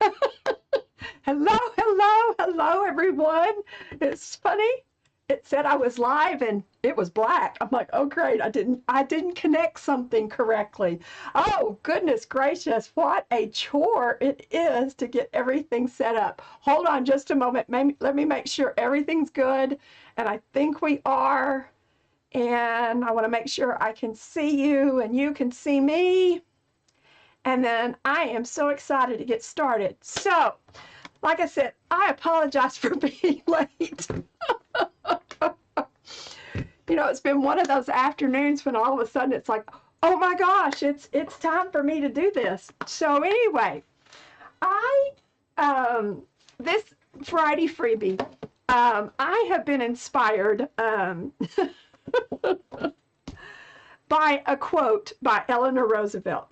Hello, hello, hello, everyone. It's funny. It said I was live and it was black. I'm like, oh great, I didn't connect something correctly. Oh, goodness gracious, what a chore it is to get everything set up. Hold on just a moment. Let me make sure everything's good. And I think we are. And I want to make sure I can see you and you can see me. And then I am so excited to get started. So, like I said, I apologize for being late. You know, it's been one of those afternoons when all of a sudden it's like, oh my gosh, it's time for me to do this. So anyway, this Friday freebie, I have been inspired by a quote by Eleanor Roosevelt.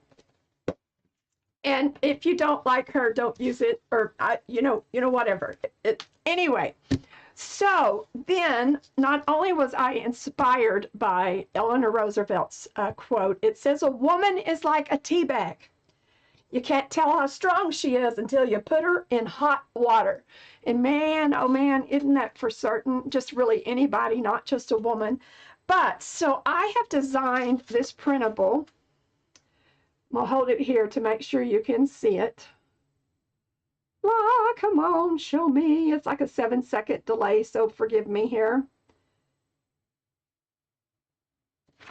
And if you don't like her, don't use it, or whatever. Anyway, so then not only was I inspired by Eleanor Roosevelt's quote, it says, "A woman is like a tea bag. You can't tell how strong she is until you put her in hot water." And man, oh man, isn't that for certain? Just really anybody, not just a woman. But so I have designed this printable. I'll hold it here to make sure you can see it. Ah, come on, show me. It's like a 7-second delay, so forgive me here.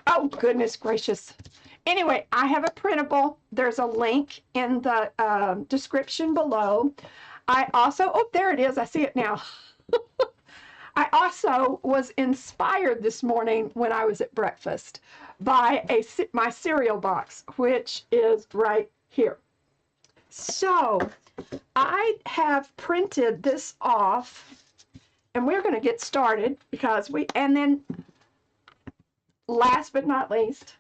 Oh, goodness gracious. Anyway, I have a printable. There's a link in the description below. I also, oh, there it is. I see it now. I also was inspired this morning when I was at breakfast by my cereal box, which is right here. So I have printed this off, and we're going to get started because and then last but not least,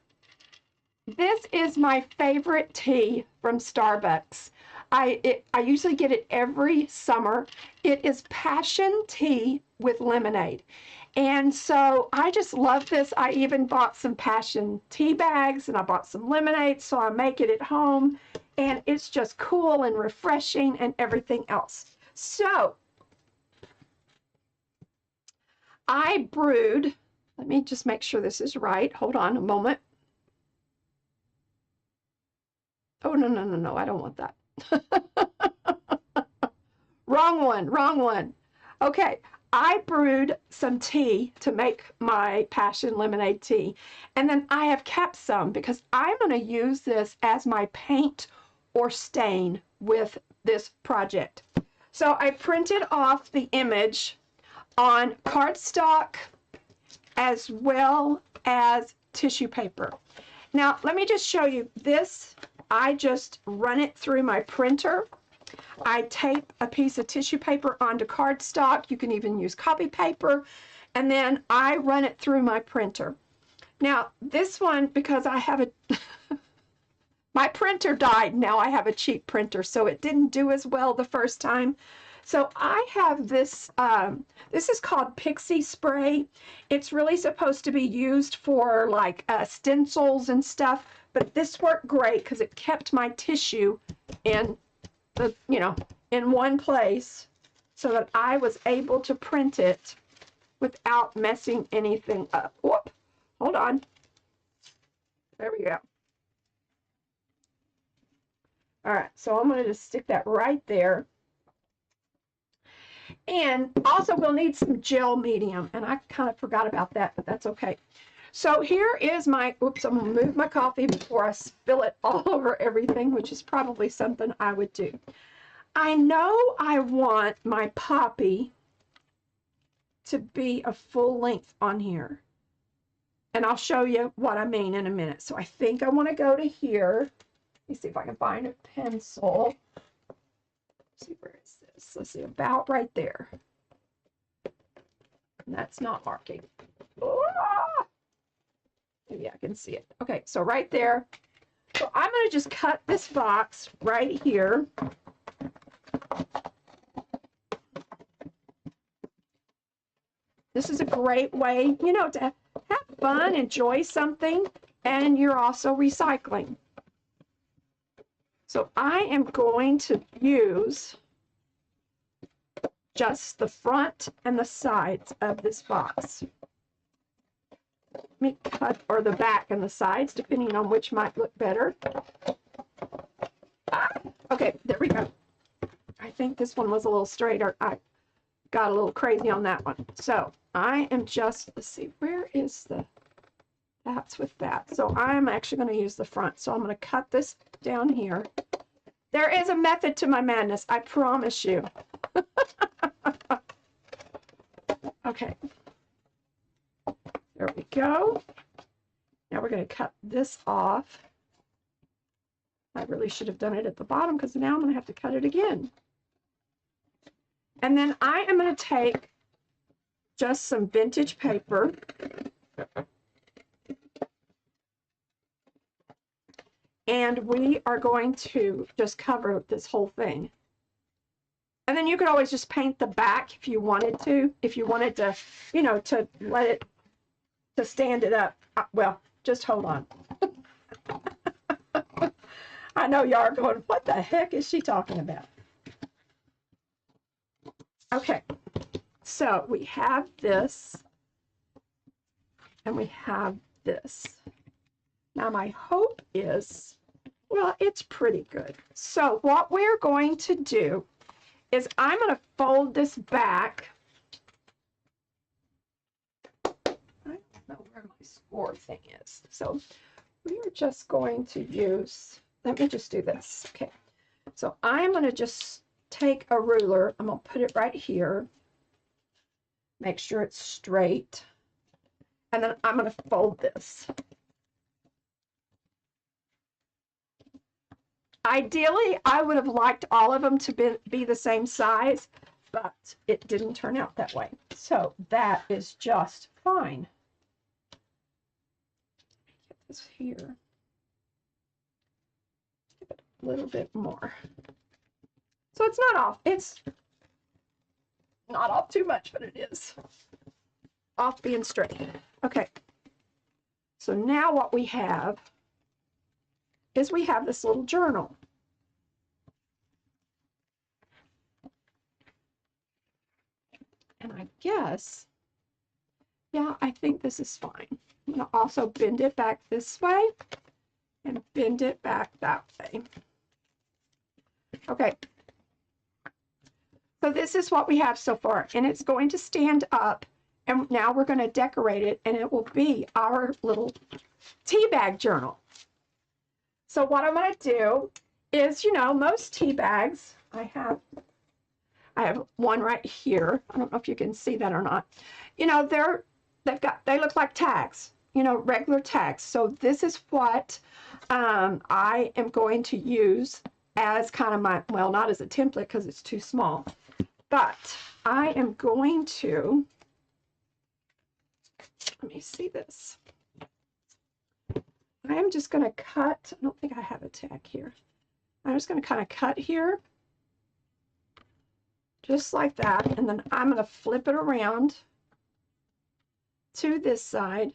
this is my favorite tea from Starbucks. I usually get it every summer. It is passion tea with lemonade. And so I just love this. I even bought some passion tea bags and I bought some lemonade, so I make it at home. And it's just cool and refreshing and everything else. So I brewed, let me just make sure this is right. Hold on a moment. Oh, no, I don't want that. Wrong one. Okay, I brewed some tea to make my passion lemonade tea. And then I have kept some because I'm going to use this as my paint or stain with this project. So I printed off the image on cardstock as well as tissue paper. Now, let me just show you this. I just run it through my printer. I tape a piece of tissue paper onto cardstock. You can even use copy paper. And then I run it through my printer. Now, this one, because I have my printer died. Now I have a cheap printer, so it didn't do as well the first time. So I have this, this is called Pixie Spray. It's really supposed to be used for like stencils and stuff, but this worked great because it kept my tissue in the, in one place so that I was able to print it without messing anything up. Whoop, hold on. There we go. All right, so I'm going to just stick that right there. And also we'll need some gel medium, and I kind of forgot about that, but that's okay. So here is my, oops, I'm going to move my coffee before I spill it all over everything, which is probably something I would do. I know I want my poppy to be a full length on here, and I'll show you what I mean in a minute. So I think I want to go to here. Let me see if I can find a pencil. Let's see, where is this? Let's see, about right there. And that's not marking. Ah! Maybe I can see it. Okay, so right there. So I'm going to just cut this box right here. This is a great way, to have fun, enjoy something, and you're also recycling. So I am going to use just the front and the sides of this box. Let me cut, or the back and the sides, depending on which might look better. Okay, there we go. I think this one was a little straighter. I got a little crazy on that one. So I am just, let's see, where is the, that's with that. So I'm actually going to use the front. So I'm going to cut this down here. There is a method to my madness, I promise you. Okay. There we go. Now we're going to cut this off. I really should have done it at the bottom because now I'm going to have to cut it again. And then I am going to take just some vintage paper. And we are going to just cover this whole thing. And then you could always just paint the back if you wanted to. If you wanted to, you know, to let it, to stand it up. Well, just hold on. I know y'all are going, what the heck is she talking about? Okay, so we have this, and we have this. Now my hope is, well, it's pretty good. So what we're going to do is I'm going to fold this back. I don't know where my score thing is. So we are just going to use, let me just do this. Okay, so I'm going to just take a ruler. I'm going to put it right here. Make sure it's straight. And then I'm going to fold this. Ideally, I would have liked all of them to be the same size, but it didn't turn out that way. So that is just fine. Get this here. Give it a little bit more. So it's not off. It's not off too much, but it is off being straight. Okay. So now what we have is we have this little journal. And I guess, yeah, I think this is fine. I'm going to also bend it back this way and bend it back that way. Okay. So this is what we have so far, and it's going to stand up, and now we're going to decorate it, and it will be our little tea bag journal. So what I'm going to do is, you know, most tea bags, I have one right here. I don't know if you can see that or not. You know, they look like tags, you know, regular tags. So this is what I am going to use as kind of my, well, not as a template because it's too small, but I am going to, let me see this. I am just going to cut, I don't think I have a tag here. I'm just going to kind of cut here, just like that, and then I'm going to flip it around to this side,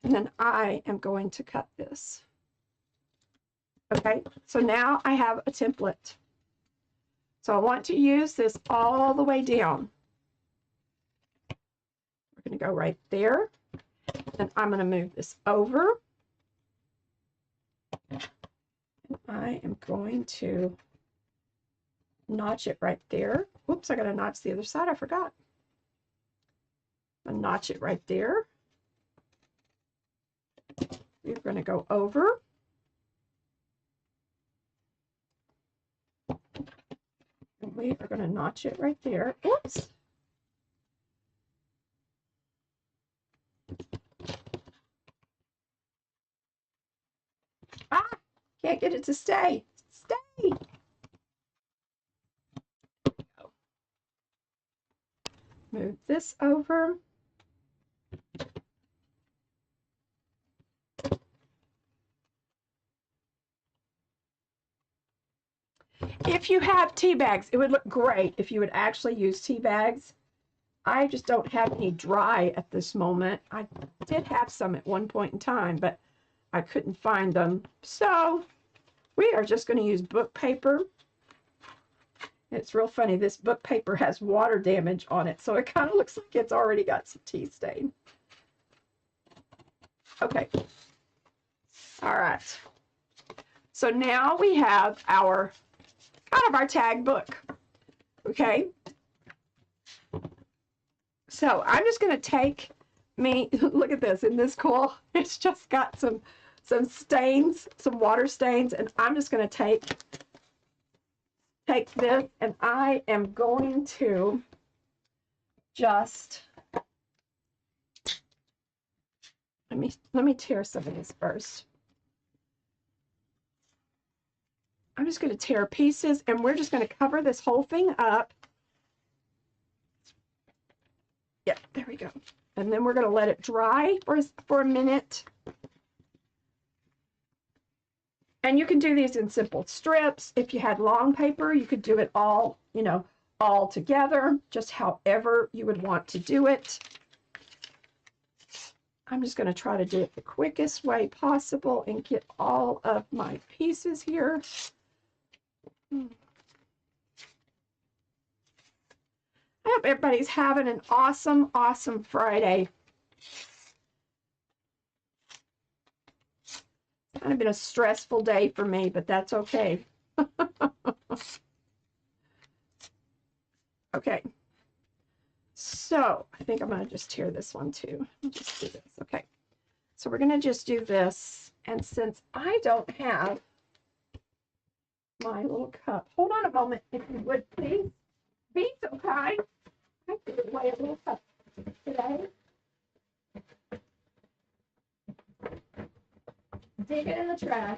and then I am going to cut this. Okay, so now I have a template. So I want to use this all the way down. We're going to go right there. And I'm going to move this over. And I am going to notch it right there. Oops, I got to notch the other side. I forgot. I'm going to notch it right there. We're going to go over. And we are going to notch it right there. Oops. Ah, can't get it to stay. Stay. Move this over. If you have tea bags, it would look great if you would actually use tea bags. I just don't have any dry at this moment. I did have some at one point in time, but I couldn't find them. So We are just going to use book paper. It's real funny. This book paper has water damage on it, so it kind of looks like it's already got some tea stain. Okay. All right. So now we have our kind of our tag book. Okay. So I'm just going to take me, look at this, isn't this cool? It's just got some stains, some water stains, and I'm just going to take this, and I am going to just let me tear some of this first. I'm just going to tear pieces, and we're just going to cover this whole thing up. Yeah, there we go. And then we're going to let it dry for a minute. And you can do these in simple strips. If you had long paper, you could do it all, you know, all together, just however you would want to do it. I'm just going to try to do it the quickest way possible and get all of my pieces here. I hope everybody's having an awesome, awesome Friday. It's kind of been a stressful day for me, but that's okay. Okay. So I think I'm going to just tear this one too. Just do this. Okay. So we're going to just do this. And since I don't have my little cup, hold on a moment, if you would, please. Be so kind. I threw away a little cup today. Dig it in the trash.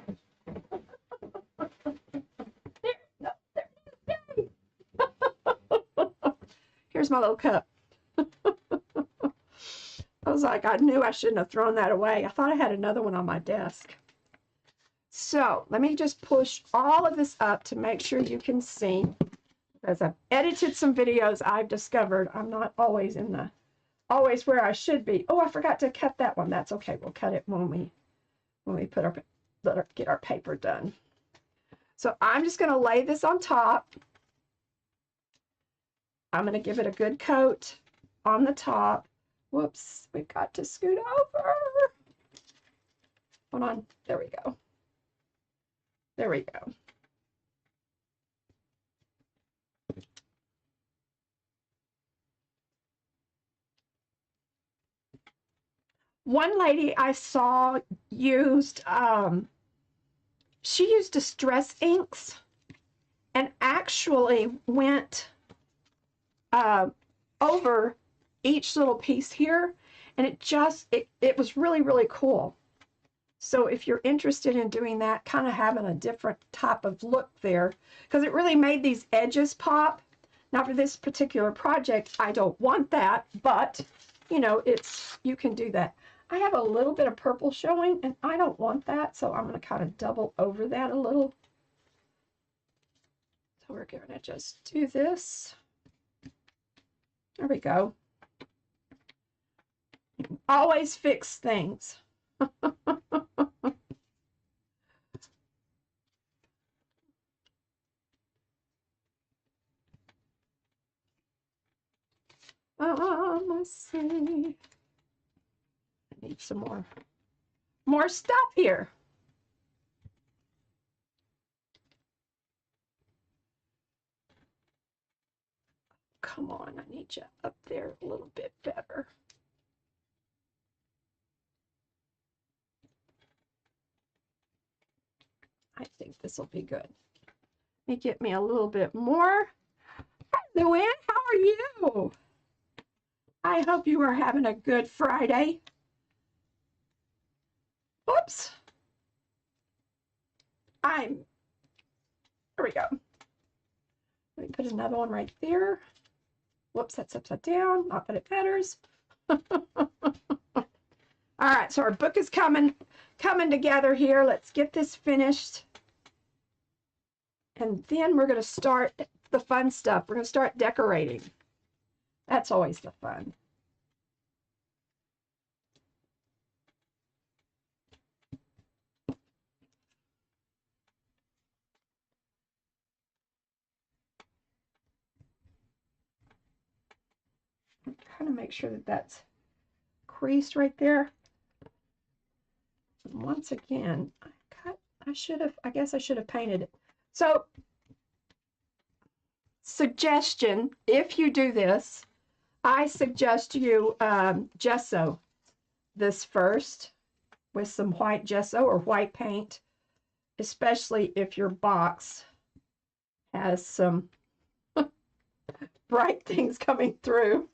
Here's my little cup. I was like, I knew I shouldn't have thrown that away. I thought I had another one on my desk. So let me just push all of this up to make sure you can see. As I've edited some videos, I've discovered I'm not always always where I should be. Oh, I forgot to cut that one. That's okay. We'll cut it when we put get our paper done. So I'm just going to lay this on top. I'm going to give it a good coat on the top. Whoops, we've got to scoot over. Hold on. There we go. There we go. One lady I saw used, she used distress inks and actually went over each little piece here, and it was really, really cool. So if you're interested in doing that, kind of having a different type of look there, because it really made these edges pop. Now for this particular project, I don't want that, but you know, you can do that. I have a little bit of purple showing, and I don't want that, so I'm going to kind of double over that a little. So we're going to just do this. There we go. Always fix things. Let's see. I need some more stuff here. Come on, I need you up there a little bit better. I think this will be good. Let me get me a little bit more. Luann, how are you? I hope you are having a good Friday. Oops. There we go. Let me put another one right there. Whoops, that's upside down. Not that it matters. All right, so our book is coming together here. Let's get this finished. And then we're going to start the fun stuff. We're going to start decorating. That's always the fun. going to make sure that that's creased right there. And once again, I guess I should have painted it. So, suggestion, if you do this, I suggest you gesso this first with some white gesso or white paint, especially if your box has some bright things coming through.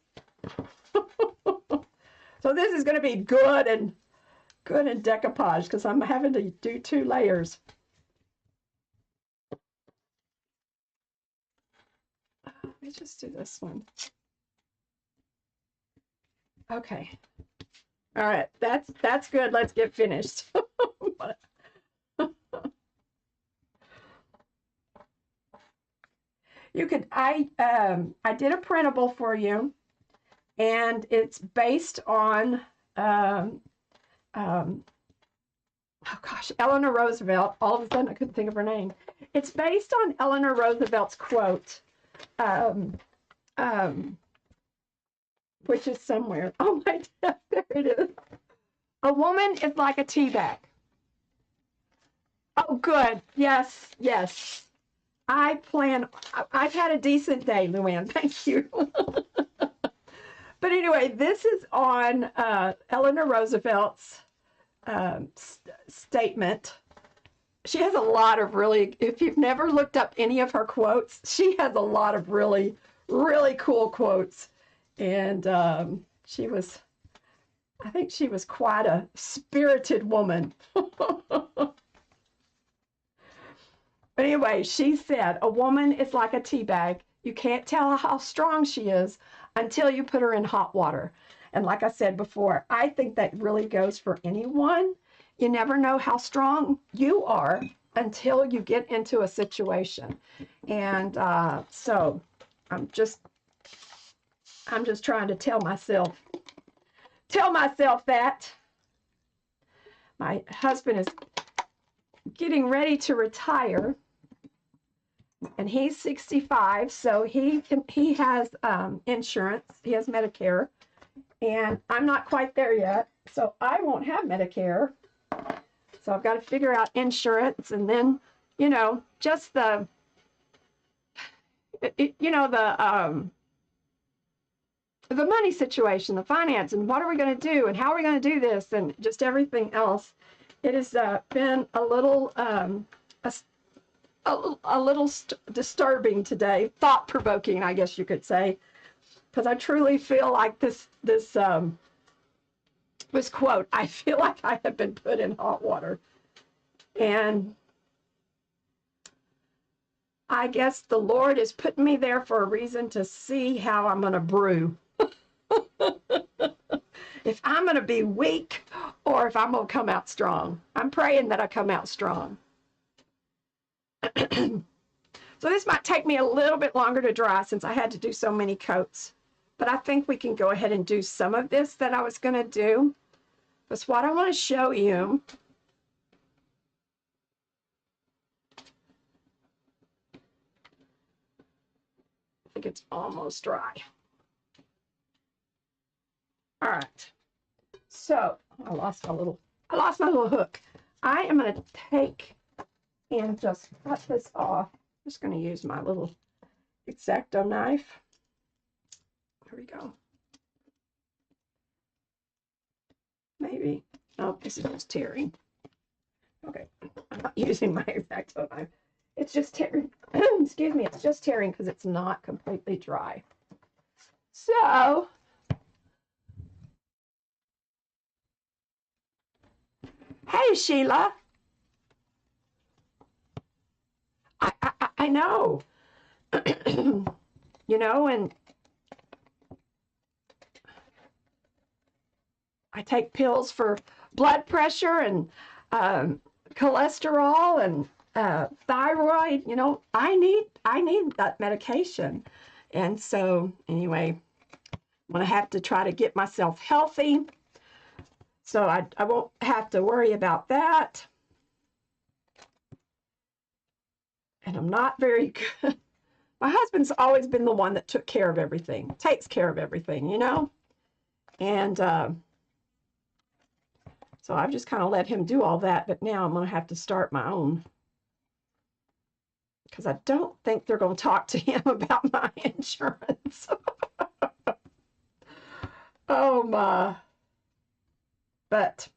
So this is going to be good and decoupage because I'm having to do 2 layers. Let me just do this one. Okay. All right, that's good. Let's get finished. You could I did a printable for you, and it's based on oh gosh, Eleanor Roosevelt. All of a sudden I couldn't think of her name. It's based on Eleanor Roosevelt's quote, which is somewhere. Oh my God, there it is. A woman is like a tea bag. Oh, good. Yes, yes. I've had a decent day, Luann. Thank you. But anyway, this is on Eleanor Roosevelt's statement. She has a lot of really, if you've never looked up any of her quotes, she has a lot of really, really cool quotes. And I think she was quite a spirited woman. But anyway, she said, a woman is like a tea bag. You can't tell how strong she is until you put her in hot water. And like I said before, I think that really goes for anyone. You never know how strong you are until you get into a situation. And so I'm just trying to tell myself that. My husband is getting ready to retire, and he's 65, so he has insurance. He has Medicare, and I'm not quite there yet, so I won't have Medicare. So I've got to figure out insurance, and then, you know, just the money situation, the finance, and what are we going to do, and how are we going to do this, and just everything else. It has been a little disturbing today, thought-provoking, I guess you could say, because I truly feel like this quote, I feel like I have been put in hot water, and I guess the Lord is putting me there for a reason to see how I'm going to brew. If I'm going to be weak or if I'm going to come out strong. I'm praying that I come out strong. So this might take me a little bit longer to dry since I had to do so many coats. But I think we can go ahead and do some of this that I was going to do. That's what I want to show you. I think it's almost dry. All right, so I lost my little hook. I am going to take and just cut this off. I'm just going to use my little X-Acto knife. Here we go. Maybe. Oh, this is just tearing. Okay, I'm not using my X-Acto knife. It's just tearing. Excuse me, it's just tearing because it's not completely dry. So hey, Sheila. I know. You know, and I take pills for blood pressure and cholesterol and thyroid. You know, I need that medication. And so anyway, I'm going to have to try to get myself healthy. So I won't have to worry about that. And I'm not very good. My husband's always been the one that took care of everything, takes care of everything, you know. And so I've just kind of let him do all that, but now I'm going to have to start my own, because I don't think they're going to talk to him about my insurance. Oh my. But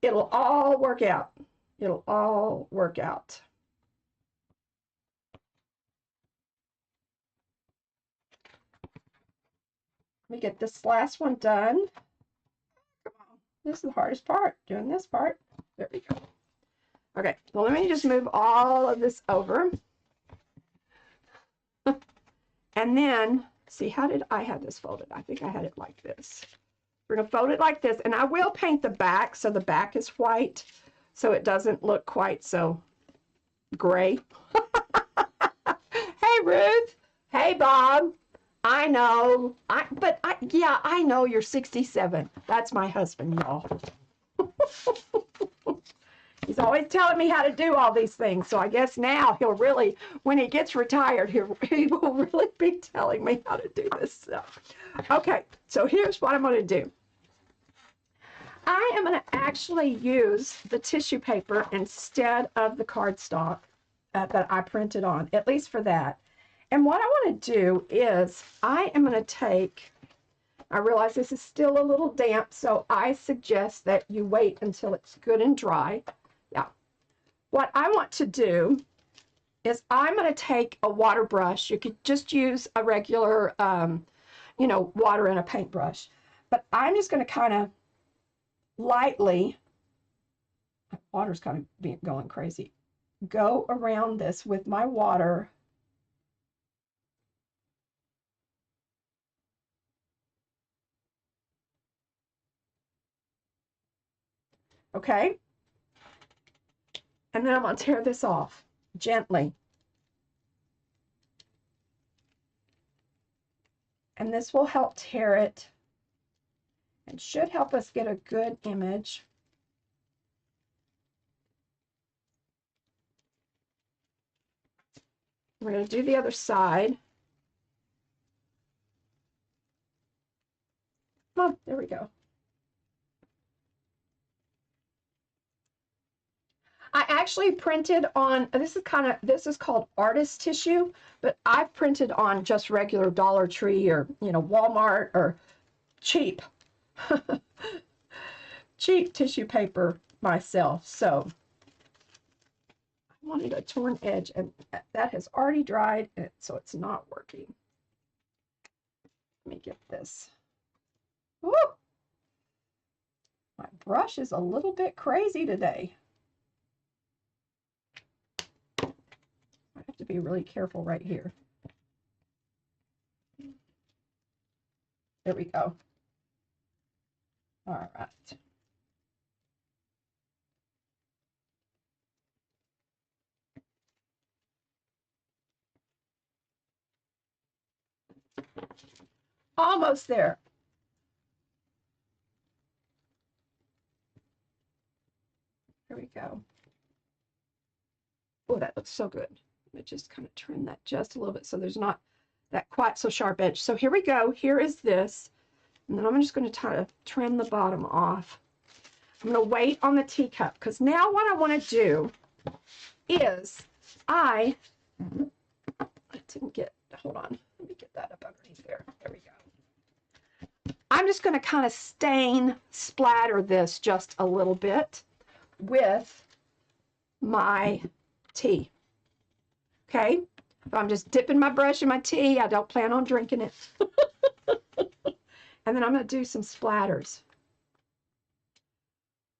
it'll all work out. It'll all work out. Let me get this last one done. Come on. This is the hardest part, doing this part. There we go. Okay, well, let me just move all of this over. And then, see, how did I have this folded? I think I had it like this. We're going to fold it like this, and I will paint the back so the back is white, so it doesn't look quite so gray. Hey, Ruth. Hey, Bob. I know. Yeah, I know you're 67. That's my husband, y'all. He's always telling me how to do all these things. So I guess now he'll really, when he gets retired, he will really be telling me how to do this stuff. Okay, so here's what I'm going to do. I am going to actually use the tissue paper instead of the cardstock that I printed on, at least for that. And what I want to do is I am going to take, I realize this is still a little damp, so I suggest that you wait until it's good and dry. Yeah. What I want to do is I'm going to take a water brush. You could just use a regular, you know, water and a paintbrush. But I'm just going to kind of lightly, water's kind of going crazy, go around this with my water. Okay. And then I'm going to tear this off gently. And this will help tear it and should help us get a good image. We're going to do the other side. Oh, there we go. I actually printed on, this is called artist tissue, but I've printed on just regular Dollar Tree or, you know, Walmart or cheap, cheap tissue paper myself. So I wanted a torn edge, and that has already dried, so it's not working. Let me get this. Woo! My brush is a little bit crazy today. I have to be really careful right here. There we go. All right. Almost there. There we go. Oh, that looks so good. Let me just kind of trim that just a little bit so there's not that quite so sharp edge. So here we go. Here is this. And then I'm just going to try to trim the bottom off. I'm going to wait on the teacup, because now what I want to do is I didn't get, hold on. Let me get that up underneath there. There we go. I'm just going to kind of splatter this just a little bit with my tea. Okay, so I'm just dipping my brush in my tea. I don't plan on drinking it. And then I'm going to do some splatters.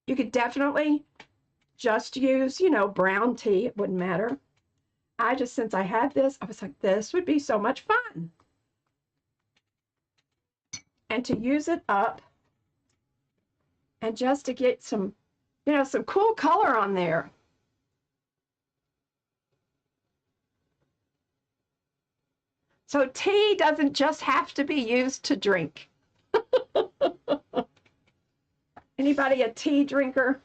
You could definitely just use, you know, brown tea. It wouldn't matter. I just, since I had this, I was like, this would be so much fun. And to use it up and just to get some, you know, some cool color on there. So tea doesn't just have to be used to drink. Anybody a tea drinker?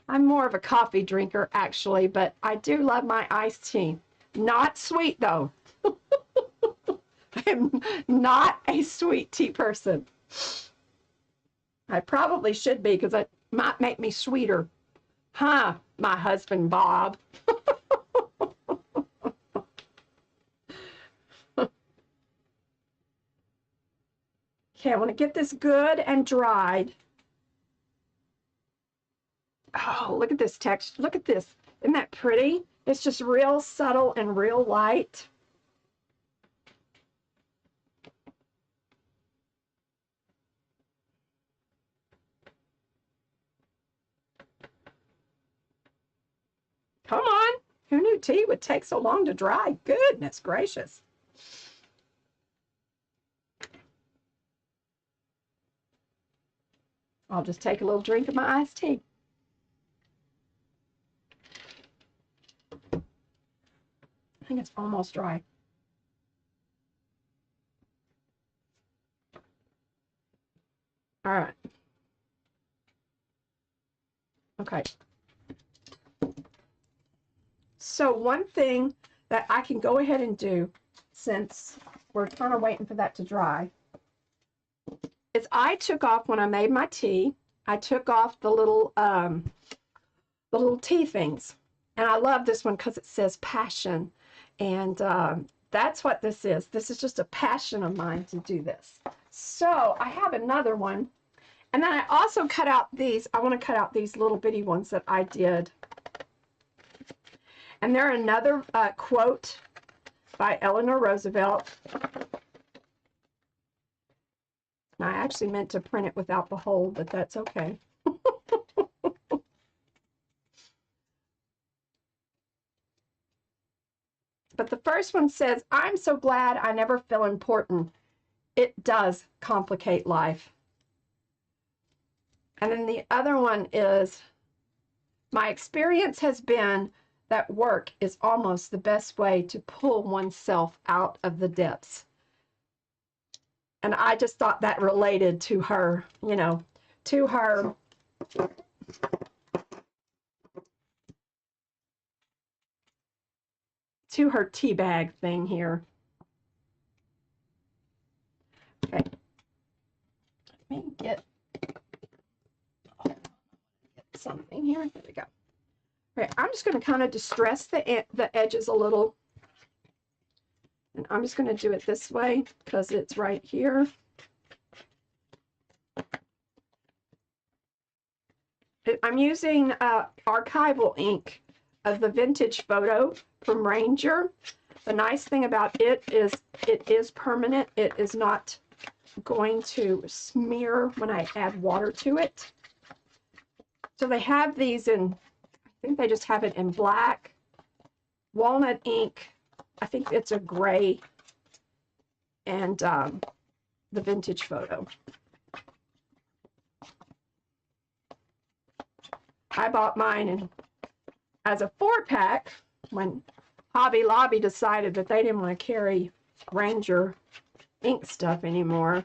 I'm more of a coffee drinker, actually, but I do love my iced tea. Not sweet, though. I am not a sweet tea person. I probably should be because it might make me sweeter. Huh, my husband, Bob. Okay, I want to get this good and dried. Oh, look at this texture. Look at this. Isn't that pretty? It's just real subtle and real light. Come on. Who knew tea would take so long to dry? Goodness gracious. I'll just take a little drink of my iced tea. I think it's almost dry. All right. Okay. So one thing that I can go ahead and do, since we're kind of waiting for that to dry, is I took off, when I made my tea, I took off the little tea things. And I love this one because it says passion. And that's what this is. This is just a passion of mine to do this. So I have another one. And then I also cut out these. I want to cut out these little bitty ones that I did. And they're another quote by Eleanor Roosevelt. I actually meant to print it without the hole, but that's okay. But the first one says, "I'm so glad I never feel important. It does complicate life." And then the other one is, "My experience has been that work is almost the best way to pull oneself out of the depths." And I just thought that related to her, you know, to her tea bag thing here. Okay. Let me get something here. There we go. Okay, I'm just going to kind of distress the edges a little. And I'm just going to do it this way because it's right here. I'm using archival ink of the vintage photo from Ranger. The nice thing about it is permanent. It is not going to smear when I add water to it. So they have these in, I think they just have it in black, walnut ink. I think it's a gray, and the vintage photo. I bought mine as a 4-pack when Hobby Lobby decided that they didn't want to carry Ranger ink stuff anymore.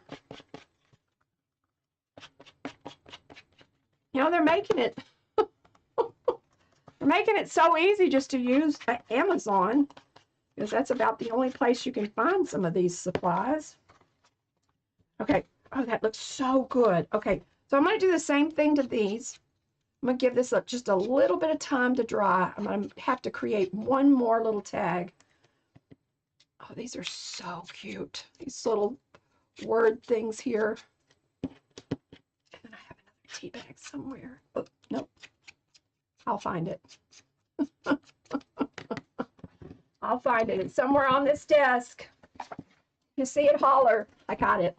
You know, they're making it so easy just to use Amazon, because that's about the only place you can find some of these supplies. Okay. Oh, that looks so good. Okay, so I'm going to do the same thing to these. I'm going to give this just a little bit of time to dry. I'm going to have to create one more little tag. Oh, these are so cute. These little word things here. And then I have another tea bag somewhere. Oh, nope. I'll find it. I'll find it. It's somewhere on this desk. You see it, holler. I got it.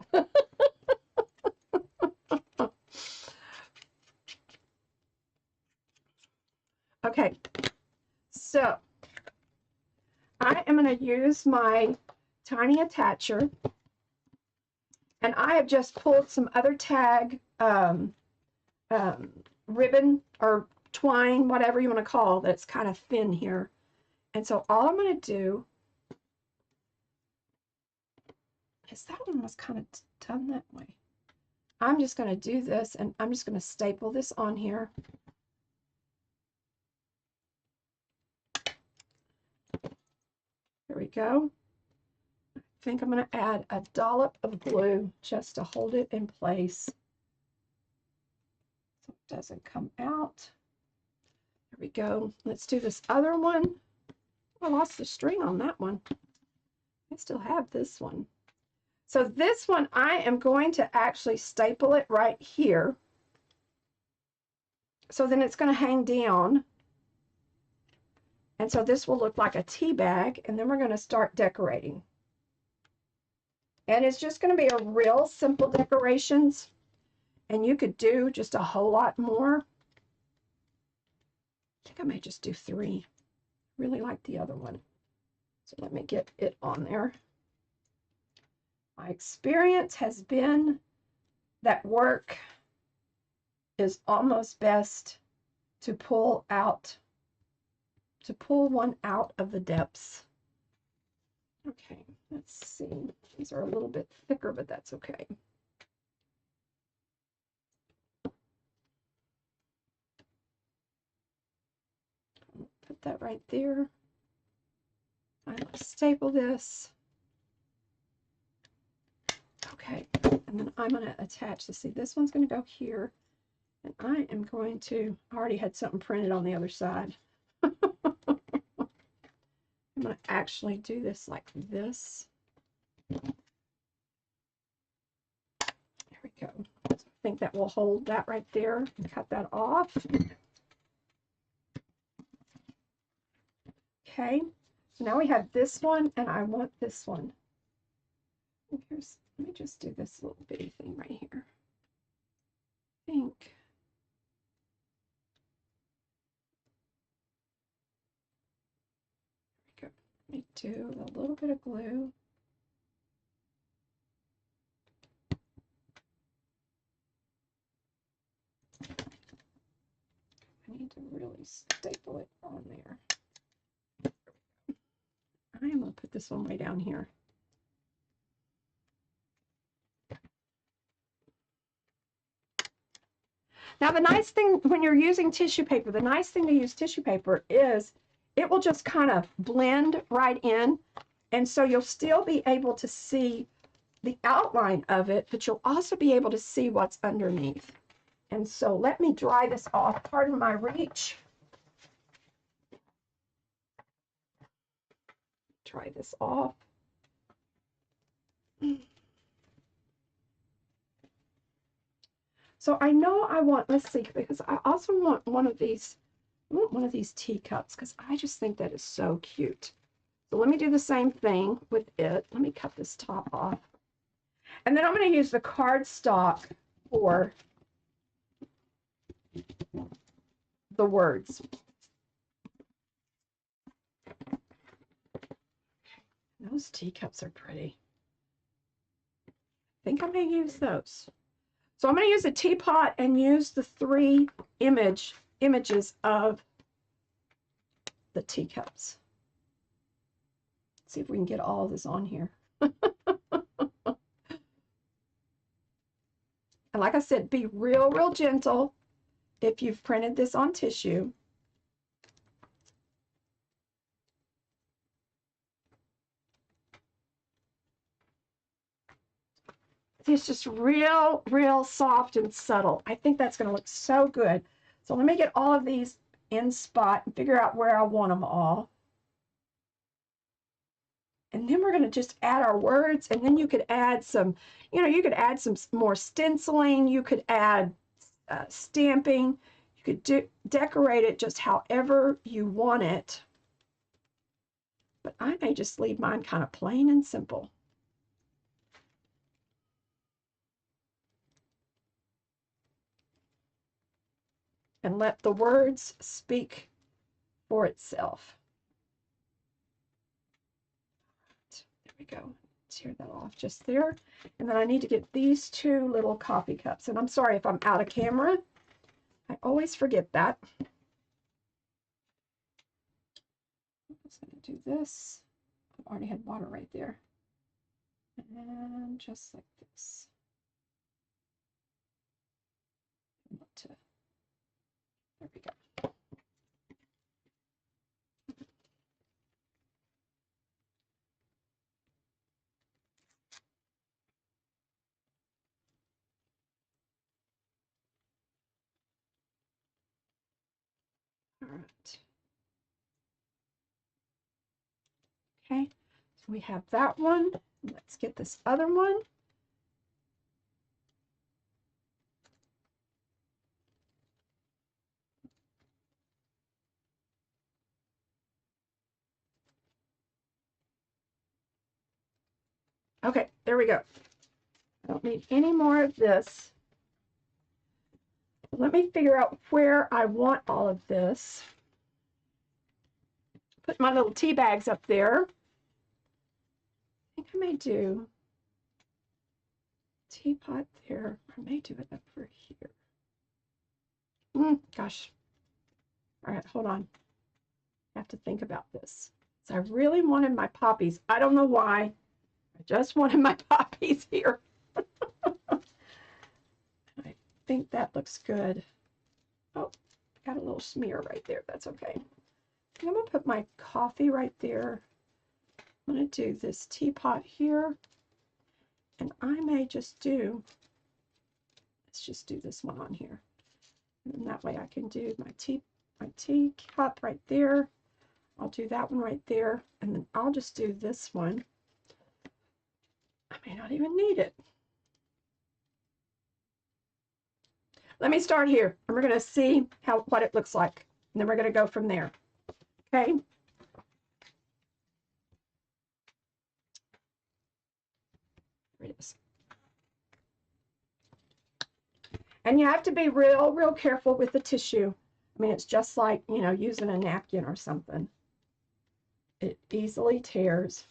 Okay, so I am going to use my tiny attacher, and I have just pulled some other tag ribbon or twine, whatever you want to call that's kind of thin here. And so all I'm going to do is, that one was kind of done that way. I'm just going to do this, and I'm just going to staple this on here. There we go. I think I'm going to add a dollop of glue just to hold it in place. doesn't come out. There we go. Let's do this other one. I lost the string on that one. I still have this one. So this one, I am going to actually staple it right here. So then it's going to hang down. And so this will look like a tea bag, and then we're going to start decorating. And it's just going to be a real simple decorations. And you could do just a whole lot more. I think I may just do 3. Really like the other one. So let me get it on there. My experience has been that work is almost best to pull one out of the depths. Okay, let's see. These are a little bit thicker, but that's okay. Put that right there. I'm going to staple this. Okay, and then I'm going to attach this. See, this one's going to go here. And I am going to, I already had something printed on the other side. I'm going to actually do this like this. There we go. So I think that will hold that right there. Cut that off. Okay, so now we have this one, and I want this one. Here's, let me just do this little bitty thing right here. I think. There we go. Let me do a little bit of glue. I need to really staple it on there. I am going to put this one way down here. Now, the nice thing when you're using tissue paper, the nice thing to use tissue paper is it will just kind of blend right in. And so you'll still be able to see the outline of it, but you'll also be able to see what's underneath. And so let me dry this off. Pardon my reach. Dry this off. So I know I want, let's see, because I also want one of these teacups because I just think that is so cute. So let me do the same thing with it. Let me cut this top off. And then I'm going to use the cardstock for the words. Those teacups are pretty. I think I may use those. So I'm going to use a teapot and use the 3 images of the teacups. Let's see if we can get all of this on here. And like I said, be real, real gentle if you've printed this on tissue. It's just real, real soft and subtle. I think that's going to look so good. So let me get all of these in spot and figure out where I want them all. And then we're going to just add our words, and then you could add some, you could add some more stenciling. You could add stamping. You could decorate it just however you want it. But I may just leave mine kind of plain and simple. And let the words speak for itself. There we go. Tear that off just there. And then I need to get these 2 little coffee cups. And I'm sorry if I'm out of camera. I always forget that. I'm just going to do this. I've already had water right there. And just like this. There we go. All right. Okay, so we have that one. Let's get this other one. Okay, there we go. I don't need any more of this. Let me figure out where I want all of this. Put my little tea bags up there. I think I may do teapot there. I may do it up for here. Gosh. All right, hold on. I have to think about this. So I really wanted my poppies. I don't know why. I just wanted my poppies here. I think that looks good. Oh, got a little smear right there. That's okay. I'm going to put my coffee right there. I'm going to do this teapot here. And I may just do, let's just do this one on here. And that way I can do my teacup right there. I'll do that one right there. And then I'll just do this one. I may not even need it. Let me start here, and we're going to see what it looks like. And then we're going to go from there. Okay? Here it is. And you have to be real careful with the tissue. I mean, it's just like, you know, using a napkin or something. It easily tears.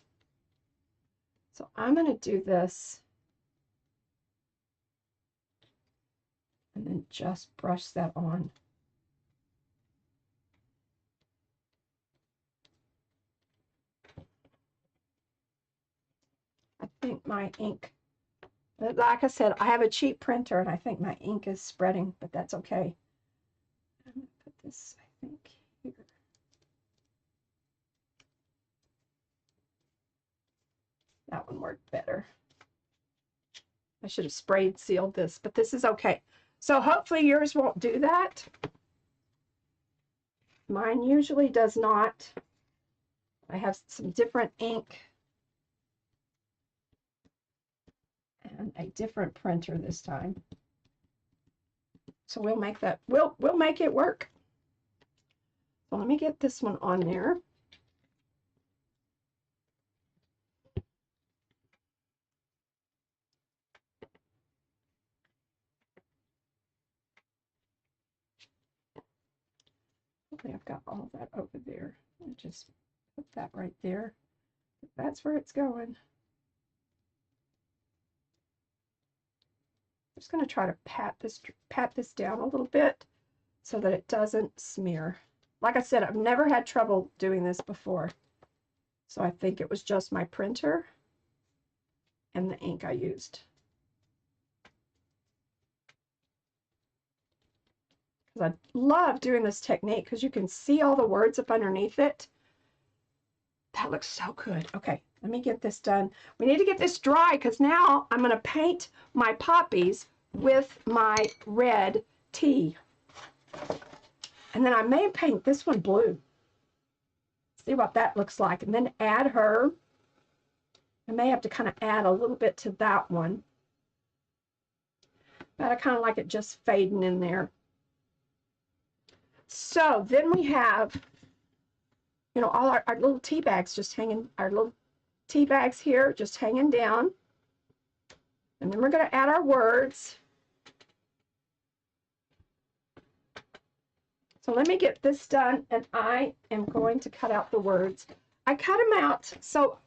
So I'm going to do this. And then just brush that on. I think my ink, like I said, I have a cheap printer and I think my ink is spreading, but that's okay. I'm going to put this, I think, here. That one worked better. I should have sprayed sealed this, but this is okay. So hopefully yours won't do that. Mine usually does not. I have some different ink and a different printer this time. So we'll make that, we'll make it work. So let me get this one on there. Okay, I've got all that over there. I'll just put that right there. That's where it's going. I'm just going to try to pat this down a little bit so that it doesn't smear. Like I said, I've never had trouble doing this before. So I think it was just my printer and the ink I used. Because I love doing this technique because you can see all the words up underneath it. That looks so good. Okay, let me get this done. We need to get this dry because now I'm going to paint my poppies with my red tea. And then I may paint this one blue. See what that looks like. And then add her. I may have to kind of add a little bit to that one. But I kind of like it just fading in there. So then we have, you know, all our little tea bags just hanging, our little tea bags here just hanging down. And then we're going to add our words. So let me get this done, and I am going to cut out the words. I cut them out, so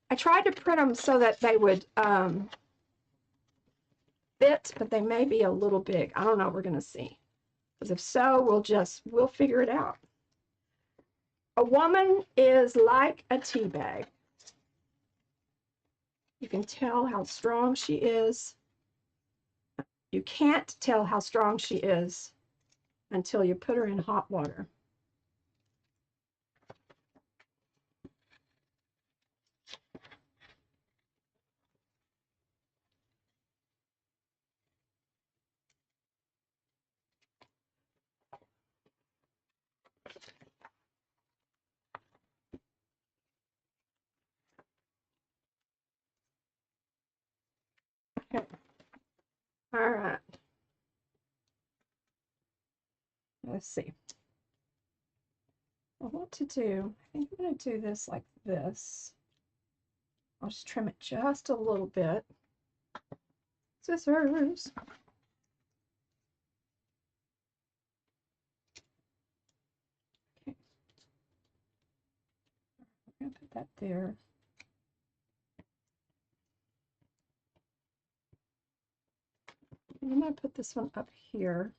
I tried to print them so that they would fit, but they may be a little big. I don't know, we're going to see. Because if so, we'll figure it out. A woman is like a tea bag. You can tell how strong she is. You can't tell how strong she is until you put her in hot water. All right. Let's see. I want to do, I think I'm going to do this like this. I'll just trim it just a little bit. Scissors. Okay. I'm going to put that there. And I'm going to put this one up here.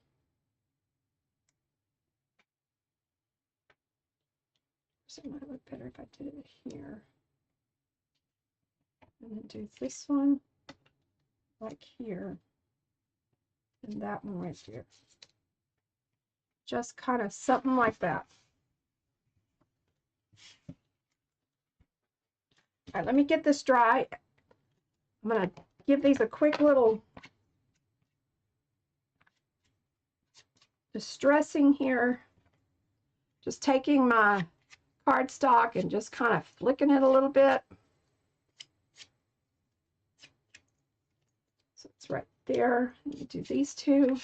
So it might look better if I did it here. And then do this one like here. And that one right here. Just kind of something like that. All right, let me get this dry. I'm going to give these a quick little distressing here. Just taking my cardstock and just kind of flicking it a little bit. So it's right there. Let me do these two.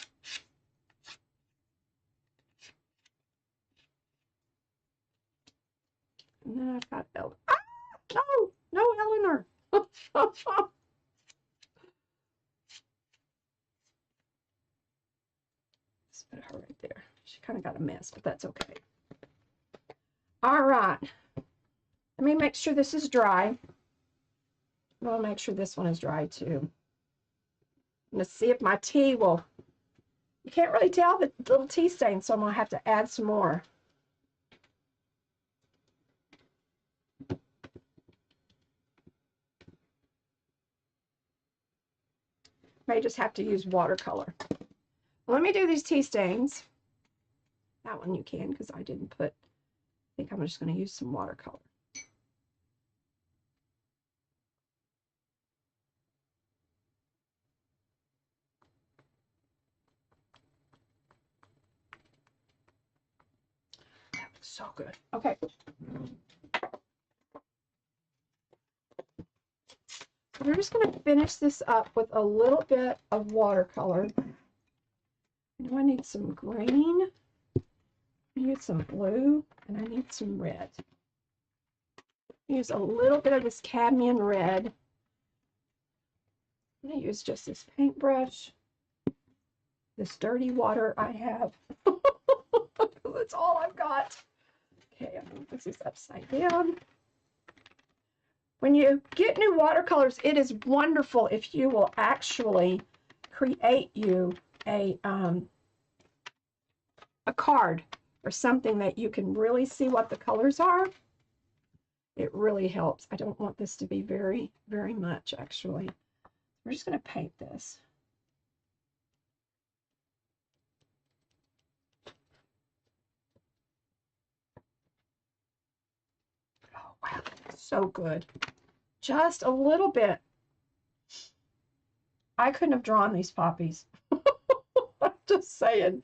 And then I've got Ellen. Ah! No, Eleanor. Let's put her right there. She kind of got a mess, but that's okay. All right. Let me make sure this is dry. I'll make sure this one is dry too. Let's see if my tea will. You can't really tell the little tea stain, so I'm going to have to add some more. May just have to use watercolor. Let me do these tea stains. That one you can, because I didn't put. I think I'm just going to use some watercolor. That looks so good. Okay. We're just going to finish this up with a little bit of watercolor. I need some green. I need some blue, and I need some red. Use a little bit of this cadmium red. I'm going to use just this paintbrush. This dirty water I have. That's all I've got. Okay, I'm going to put this upside down. When you get new watercolors, it is wonderful if you will actually create you a card or something that you can really see what the colors are. It really helps. I don't want this to be very, very much, actually. We're just going to paint this. Oh, wow, so good. Just a little bit. I couldn't have drawn these poppies. I'm just saying.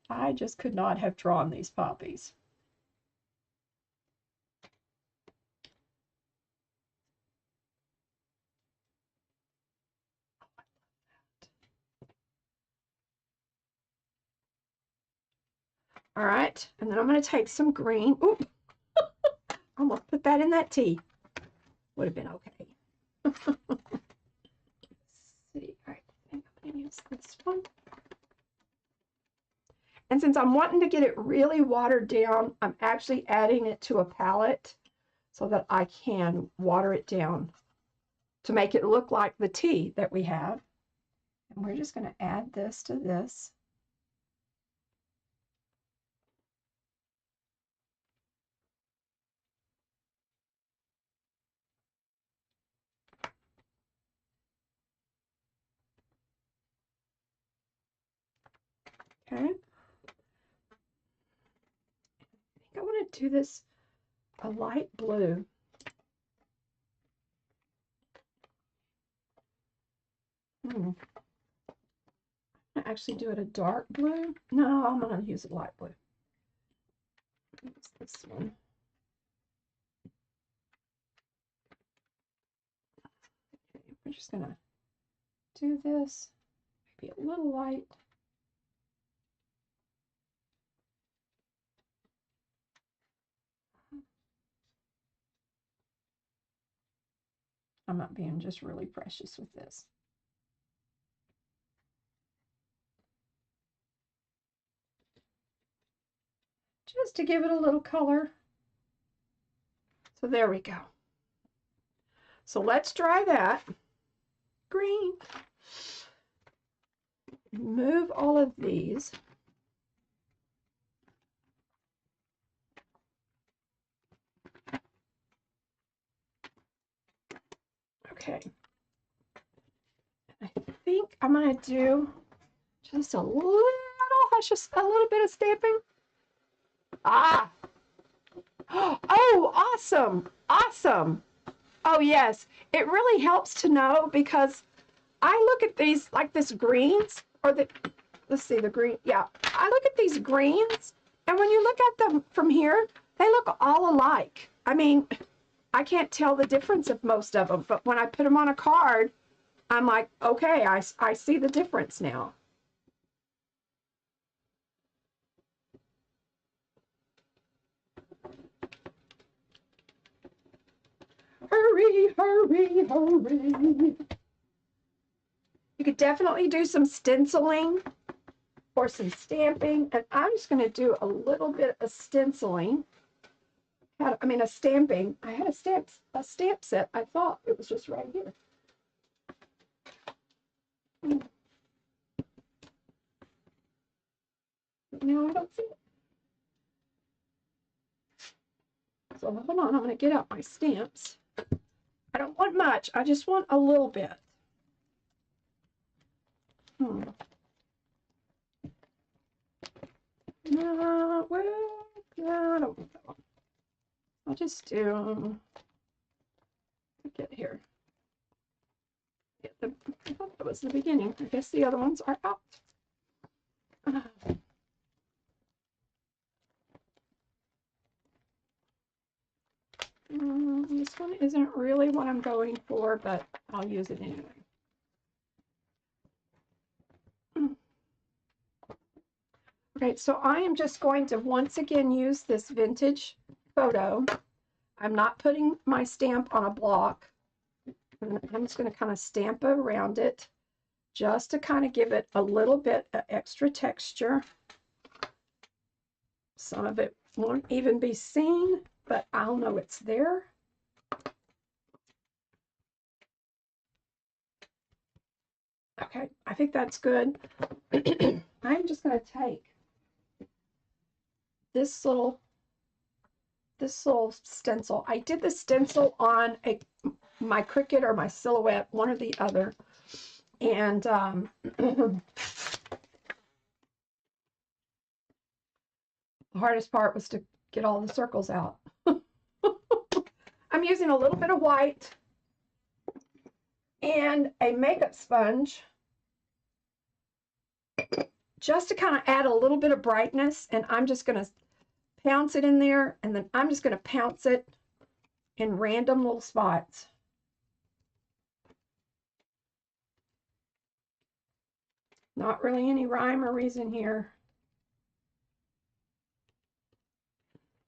I just could not have drawn these poppies. All right, and then I'm going to take some green. Oop! I'm going to put that in that tea. Would have been okay. Let's see. All right, I think I'm going to use this one. And since I'm wanting to get it really watered down, I'm actually adding it to a palette so that I can water it down to make it look like the tea that we have. And we're just going to add this to this. Okay. I think I want to do this a light blue. I'm going to actually do it a dark blue. No, I'm going to use a light blue. Use this one. Okay, we're just going to do this. be a little light. I'm not being just really precious with this. Just to give it a little color. So there we go. So let's dry that. Green. Move all of these. Okay. I think I'm going to do just a little bit of stamping. Ah. Oh, awesome. Awesome. Oh, yes. It really helps to know because I look at these like this greens or the, let's see, the green. Yeah. I look at these greens and when you look at them from here, they look all alike. I mean, I can't tell the difference of most of them, but when I put them on a card, I'm like, okay, I see the difference now. Hurry, hurry, hurry. You could definitely do some stenciling or some stamping, and I'm just going to do a little bit of stenciling. A stamping. I had a stamp set. I thought it was just right here. No, I don't see it. So hold on, I'm going to get out my stamps. I don't want much. I just want a little bit. No, well, yeah, I don't want that one. I'll just do, get here. I thought that was the beginning. I guess the other ones are out. This one isn't really what I'm going for, but I'll use it anyway. Okay, so I am just going to once again use this vintage photo. I'm not putting my stamp on a block. I'm just going to kind of stamp around it just to kind of give it a little bit of extra texture. Some of it won't even be seen, but I'll know it's there. Okay, I think that's good. I'm just going to take this little stencil. I did the stencil on my Cricut or my Silhouette, one or the other. And the hardest part was to get all the circles out. I'm using a little bit of white and a makeup sponge just to kind of add a little bit of brightness, and I'm just going to pounce it in there, and then I'm just going to pounce it in random little spots. Not really any rhyme or reason here.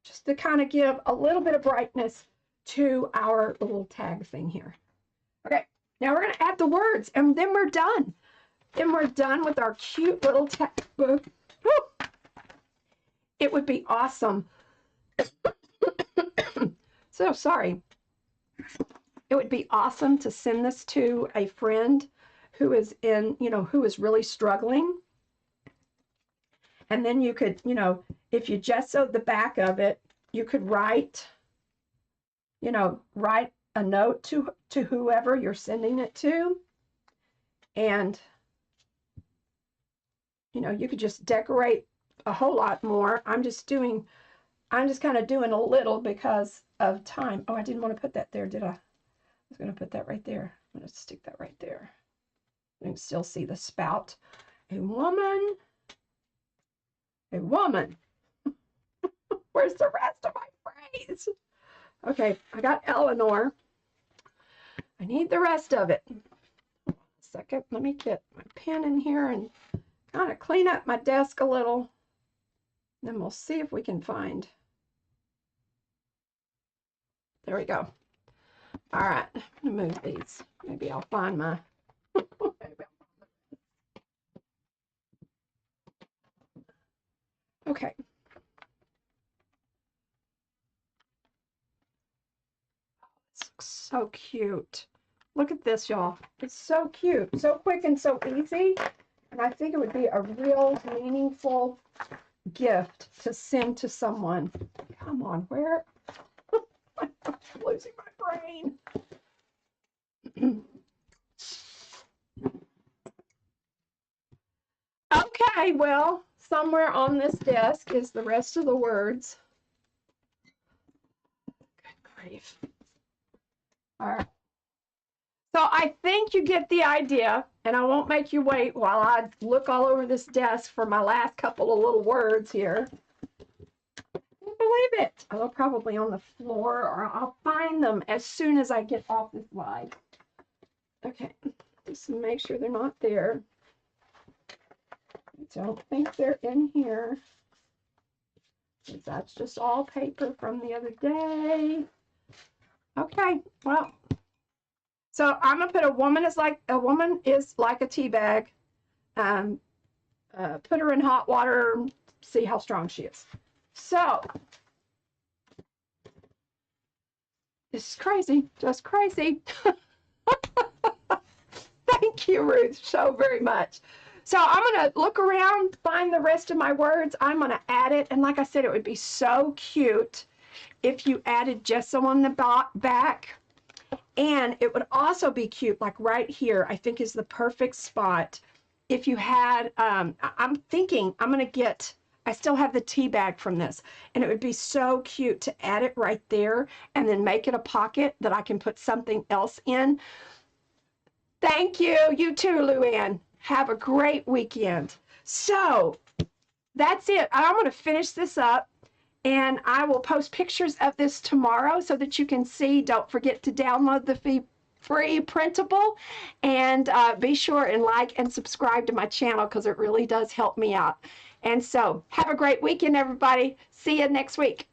Just to kind of give a little bit of brightness to our little tag thing here. Okay, now we're going to add the words, and then we're done. Then we're done with our cute little textbook. Woo! It would be awesome. So sorry. It would be awesome to send this to a friend who is who is really struggling. And then you could, if you gessoed the back of it, you could write a note to whoever you're sending it to. And, you could just decorate a whole lot more. I'm just kind of doing a little because of time. Oh, I didn't want to put that there, did I? I was going to put that right there. I'm going to stick that right there. You can still see the spout. A woman. A woman. Where's the rest of my phrase? Okay, I got Eleanor. I need the rest of it. second. Let me get my pen in here and kind of clean up my desk a little. Then we'll see if we can find. There we go. All right, I'm gonna move these. Maybe I'll find my. Okay. This looks so cute. Look at this, y'all. It's so cute, so quick and so easy. And I think it would be a real meaningful gift to send to someone. Come on, where? I'm losing my brain. Okay, well, somewhere on this desk is the rest of the words. Good grief. All right. So I think you get the idea, and I won't make you wait while I look all over this desk for my last couple of little words here. I can't believe it. Oh, they're probably on the floor, or I'll find them as soon as I get off this slide. Okay, just make sure they're not there. I don't think they're in here. That's just all paper from the other day. Okay, well. So I'm gonna put a woman is like a tea bag. Put her in hot water, see how strong she is. So this is crazy, just crazy. Thank you, Ruth, so very much. So I'm gonna look around, find the rest of my words. I'm gonna add it, and like I said, it would be so cute if you added gesso on the back. And it would also be cute, like right here, I think is the perfect spot. If you had, I'm thinking I'm going to get, I still have the tea bag from this, and it would be so cute to add it right there and then make it a pocket that I can put something else in. Thank you. You too, Luann. Have a great weekend. So that's it. I'm going to finish this up. And I will post pictures of this tomorrow so that you can see. Don't forget to download the free printable, and be sure and like and subscribe to my channel because it really does help me out. And so have a great weekend, everybody. See you next week.